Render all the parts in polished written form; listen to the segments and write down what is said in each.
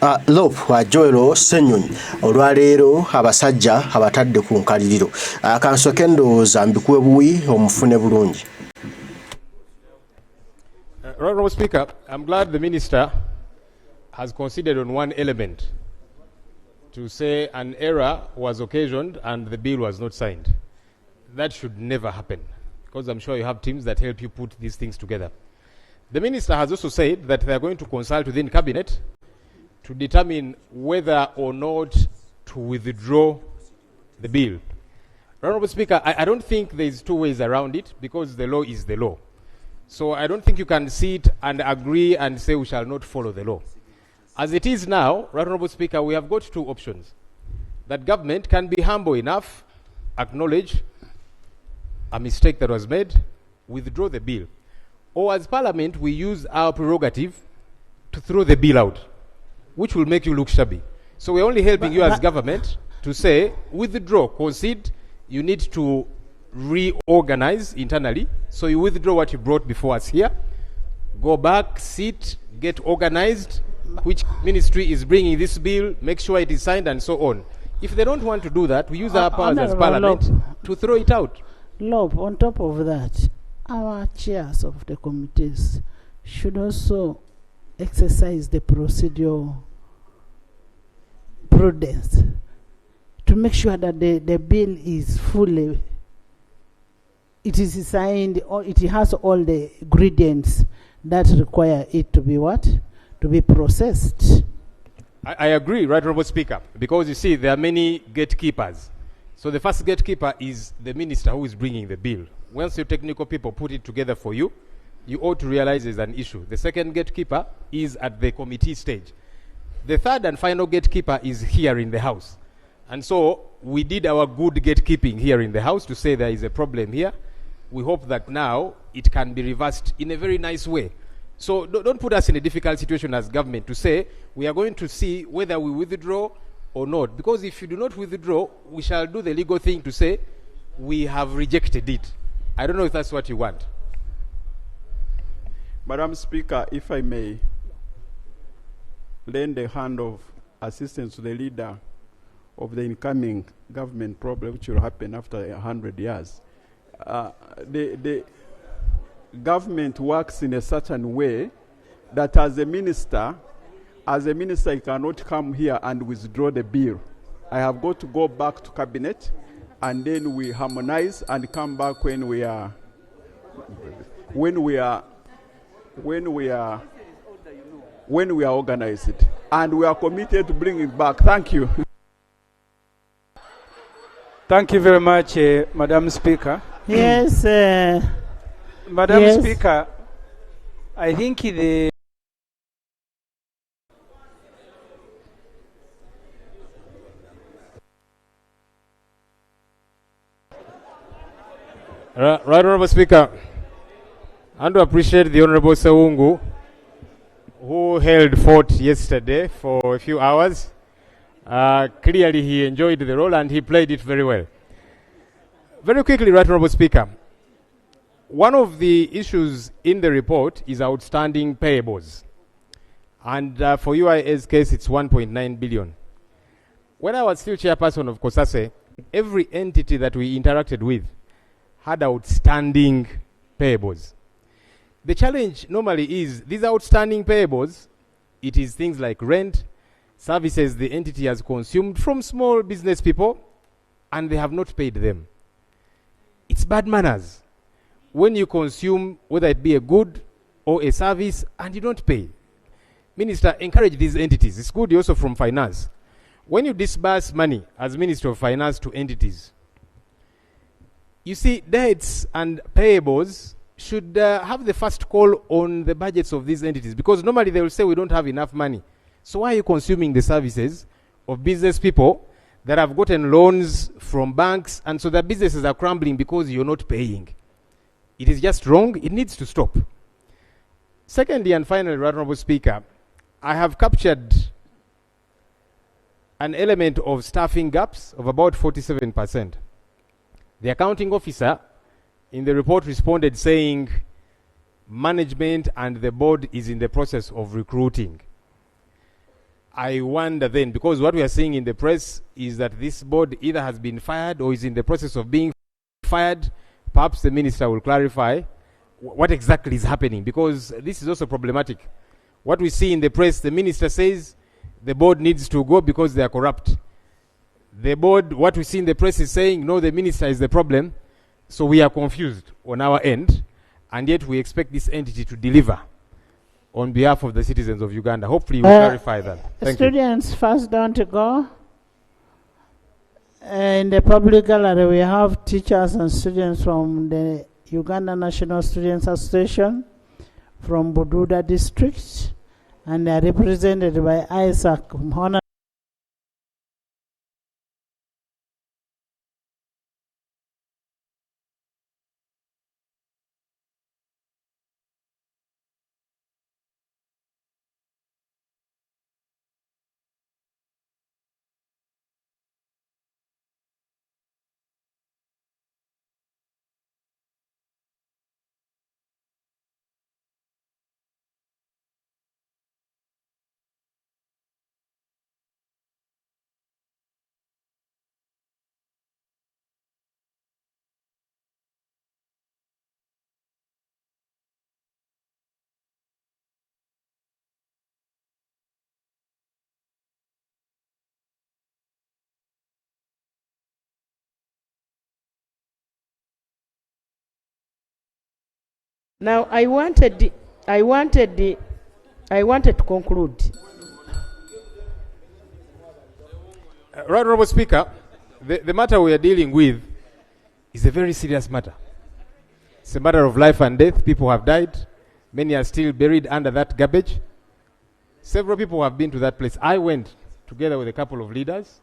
Lero Joelo Ssenyonyi olwaleero abasajja abatadde ku nkaliriro akansooke ndowooza mbikuwe buwi omufune bulungi. Honourable Speaker, I'm glad the Minister has considered on one element to say an error was occasioned and the bill was not signed. That should never happen, because I'm sure you have teams that help you put these things together. The Minister has also said that they are going to consult within Cabinet to determine whether or not to withdraw the bill. Honourable Speaker, I don't think there's two ways around it, because the law is the law. So I don't think you can sit and agree and say we shall not follow the law. As it is now, Honourable Speaker, we have got two options. That government can be humble enough, acknowledge a mistake that was made, withdraw the bill. Or as Parliament, we use our prerogative to throw the bill out, which will make you look shabby. So we're only helping you as government to say, withdraw, concede, you need to reorganize internally. So you withdraw what you brought before us here, go back, sit, get organized, which ministry is bringing this bill, make sure it is signed, and so on. If they don't want to do that, we use our powers as Parliament to throw it out. Lob, on top of that, our chairs of the committees should also exercise the procedural prudence to make sure that the bill is fully, it is signed, or it has all the ingredients that require it to be what? To be processed. I agree, Right Honourable Speaker, because you see, there are many gatekeepers. So the first gatekeeper is the minister who is bringing the bill. Once your technical people put it together for you, you ought to realize there's an issue. The second gatekeeper is at the committee stage. The third and final gatekeeper is here in the House. And so we did our good gatekeeping here in the House to say there is a problem here. We hope that now it can be reversed in a very nice way. So don't put us in a difficult situation as government to say we are going to see whether we withdraw or not. Because if you do not withdraw, we shall do the legal thing to say we have rejected it. I don't know if that's what you want. Madam Speaker, if I may lend a hand of assistance to the leader of the incoming government problem, which will happen after 100 years. The government works in a certain way that as a minister, you cannot come here and withdraw the bill. I have got to go back to Cabinet, and then we harmonize and come back when we are organized. And we are committed to bring it back. Thank you. Thank you very much, Madam Speaker. Yes, Madam yes. Speaker, I think the Right, Honourable Speaker, and to appreciate the Honourable Sewungu, who held fort yesterday for a few hours. Clearly he enjoyed the role and he played it very well. Very quickly, Right Honourable Speaker, one of the issues in the report is outstanding payables. And for UIA's case, it's 1.9 billion. When I was still chairperson of COSASE, every entity that we interacted with had outstanding payables. The challenge normally is these outstanding payables, it is things like rent, services the entity has consumed from small business people, and they have not paid them. It's bad manners when you consume, whether it be a good or a service, and you don't pay. Minister, encourage these entities. It's good also from finance. When you disburse money as Minister of Finance to entities, you see, debts and payables should have the first call on the budgets of these entities, because normally they will say we don't have enough money. So why are you consuming the services of business people that have gotten loans from banks, and so their businesses are crumbling because you're not paying? It is just wrong. It needs to stop. Secondly, and finally, Honourable Speaker, I have captured an element of staffing gaps of about 47%. The accounting officer in the report responded saying management and the board is in the process of recruiting. I wonder then, because what we are seeing in the press is that this board either has been fired or is in the process of being fired. Perhaps the minister will clarify what exactly is happening, because this is also problematic. What we see in the press, the minister says the board needs to go because they are corrupt. The board, what we see in the press is saying, no, the minister is the problem. So we are confused on our end, and yet we expect this entity to deliver on behalf of the citizens of Uganda. Hopefully you will clarify that. Thank you. Students, first down to go. In the public gallery, we have teachers and students from the Uganda National Students Association from Bududa district, and they are represented by Isaac Mhona. Now, I wanted to conclude. Right, Honorable Speaker, the matter we are dealing with is a very serious matter. It's a matter of life and death. People have died. Many are still buried under that garbage. Several people have been to that place. I went together with a couple of leaders,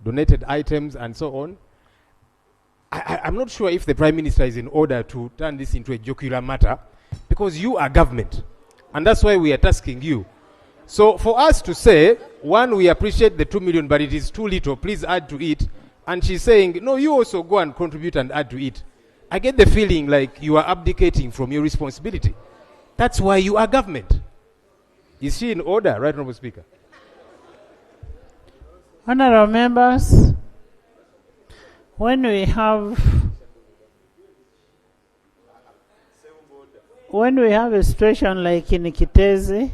donated items and so on. I'm not sure if the Prime Minister is in order to turn this into a jocular matter, because you are government, and that's why we are tasking you. So for us to say, one, we appreciate the 2 million, but it is too little, please add to it, and she's saying, no, you also go and contribute and add to it. I get the feeling like you are abdicating from your responsibility. That's why you are government. Is she in order, Right Honorable Speaker? Honorable members, when we have a situation like in Kitezi,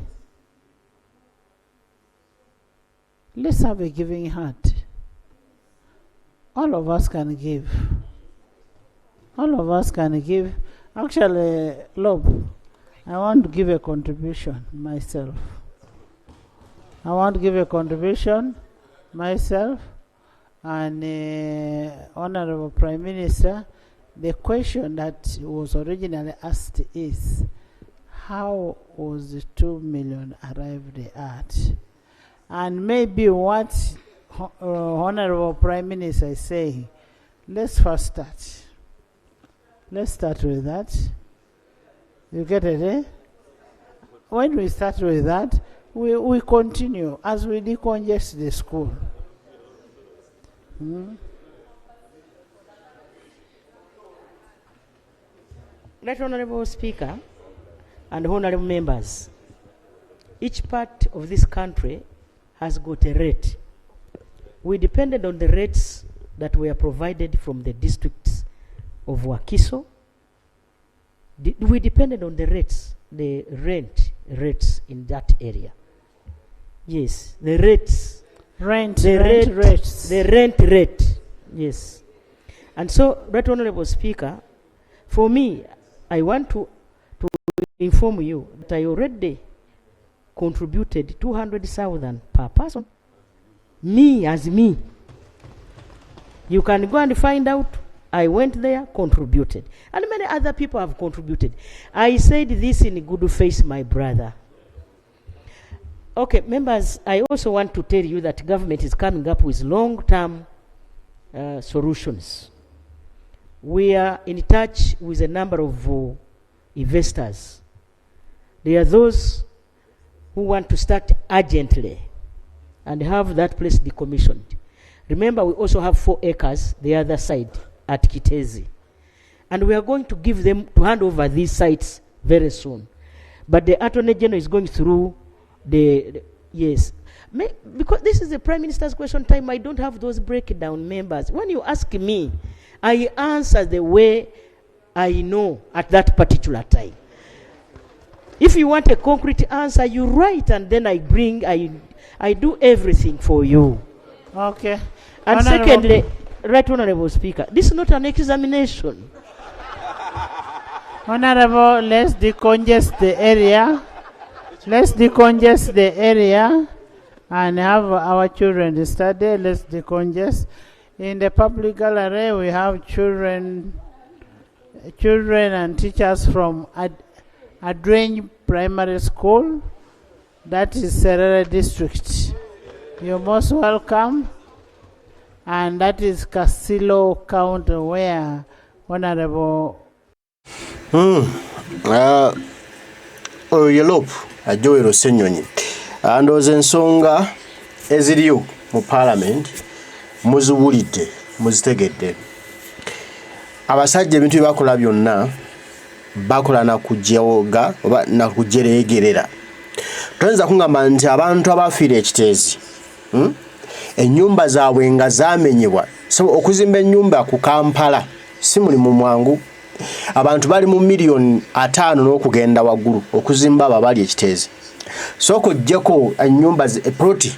let's have a giving heart. All of us can give. All of us can give. Actually, Lob, I want to give a contribution myself. And Honorable Prime Minister, the question that was originally asked is, how was the 2 million arrived at? And maybe what Honorable Prime Minister is saying, let's first start. Let's start with that. You get it, eh? When we start with that, we continue as we decongest the school. Right Honorable Speaker and honorable members, each part of this country has got a rate. We depended on the rates that were provided from the districts of Wakiso. We depended on the rates, the rent rates in that area. Yes, the rates. The rent rate. Yes. And so, Right Honorable Speaker, for me, I want to inform you that I already contributed 200,000 per person. Me as me. You can go and find out. I went there, contributed. And many other people have contributed. I said this in good faith, my brother. Okay, members, I also want to tell you that government is coming up with long-term solutions. We are in touch with a number of investors. There are those who want to start urgently and have that place decommissioned. Remember, we also have 4 acres the other side at Kitezi. And we are going to give them to hand over these sites very soon. But the Attorney General is going through the Yes. Because this is the Prime Minister's question time, I don't have those breakdown members. When you ask me, I answer the way I know at that particular time. If you want a concrete answer, you write, and then I do everything for you. Okay. And Honorable. secondly, Right Honorable Speaker, this is not an examination. Honorable, let's decongest the area. Let's decongest the area and have our children study. Let's decongest. In the public gallery, we have children and teachers from Adrange Primary School. That is Serere District. You're most welcome. And that is Castillo County, where Honorable Yelop Lero Ssenyonyi andoze ensonga eziriyo mu parliament muziwulidde muzitegedde. Abasajja ebintu bye bakola byonna bakola na kujjawoga oba na kujeregerera. Toyinza kungamba nti abantu abafiira ekiteezi ennyumba zaabwe nga zaamenyebwa. So okuzimba ennyumba ku Kampala si mulimu mwangu. Abantu bali mu miliyoni 5 n'okugenda waggulu okuzimba abali ekiteezi. So kujjako ennyumba eproti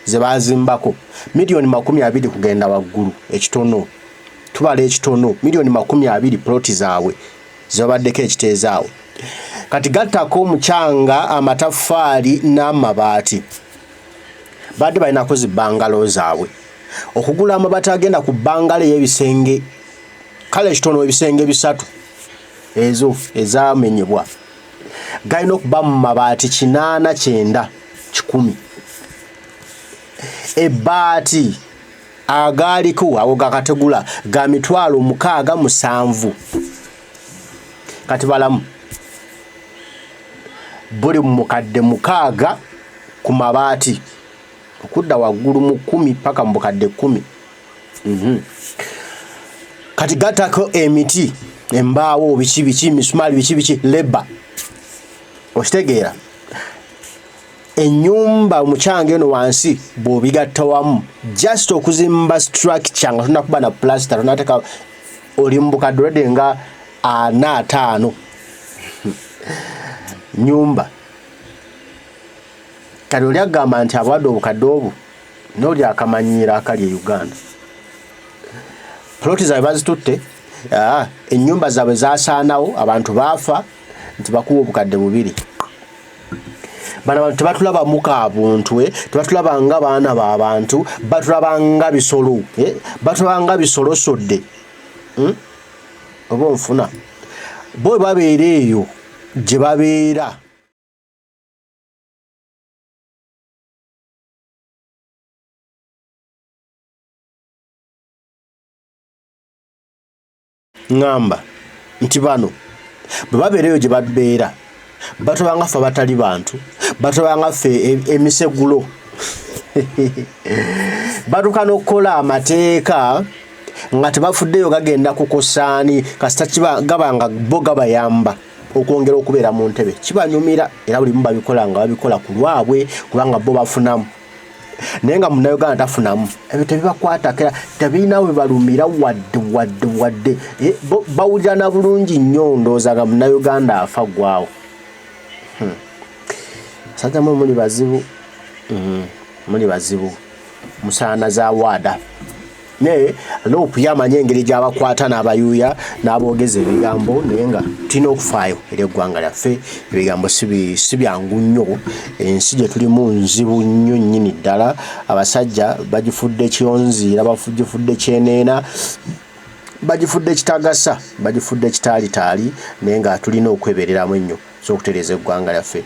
ze bazimbako miliyoni 20 kugenda waggulu ekitono. Tubala ekitono miliyoni 20 proti zaabwe zabaddeko ekiteezi awo. Kati gattako omucanga, amataffaali n'amabaati. Badde balina kozi bangalo zaabwe. Okugula amabaati agenda ku bangalo y'ebisenge kale ekitono ebisenge 3 ezo ezamenyebwa. Galina okuba mu mabaati 8 9 10. Ebbaati agaaliko awo gakategula ga mitwalo 67. Kati balamu buli mukadde 6 ku mabaati okudda waggulu mu 10 paka mu bukadde 10. Kati gatako emiti embaawo biki misumali biki leba okitegeera. Ennyumba omucanga eno wansi bw'obigatta wamu just okuzimba structure nga tunakuba na plaster tunateka oli mu bukadde olwedde nga 4 5 nyumba. Kati oli agamba nti abadde obukadde obwo n'oli akamanyiira akali e Uganda. Ploti zaabwe bazitutte, ennyumba zaabwe zaasaanawo, abantu baafa nti bakuwa obukadde 2. Bano abantu tebatulaba muka buntwe, tebatulaba nga baana b'abantu, batulaba nga bisolo, batulaba nga bisolosodde. Oba onfuna bo babeera eyo gye babeera. Ngamba nti bano bwe babeera eyo gye babeera batulaba ffe abatali bantu, batulaba ffe emisegulo. Batuuka n'okukola amateeka nga tebafuddeyo gagenda ku kosaani kasita gabanga bo gabayamba okwongera okubeera mu ntebe. Kibanyumira era buli mu babikola nga babikola ku lwabwe kubanga bo bafunamu. Naye nga Munnayuganda tafunamu. Ebyo tebibakwata tebirina we balumira wadde. Bawulira na bulungi nnyo ndowooza nga Munnayuganda afa gwaawo. Sajja muli bazibu. Muli bazibu. Musaana za waada. Ne lopu yamanya engeri gy'abakwata n'abayuuya n'aboogeza ebigambo naye nga tulina okufaayo eri eggwanga lyaffe. Ebigambo si byangu nnyo. Ensi gye tulimu nzibu nnyo nnyini ddala. Abasajja bagifudde kyonziira, bagifudde kyeneena, bagifudde kitagasa, bagifudde kitaalitali naye nga tulina okwebereramu ennyo z'okutereeza eggwanga lyaffe.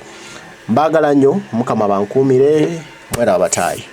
Mbaagala nnyo, Mukama bankuumire, mwera abataayi.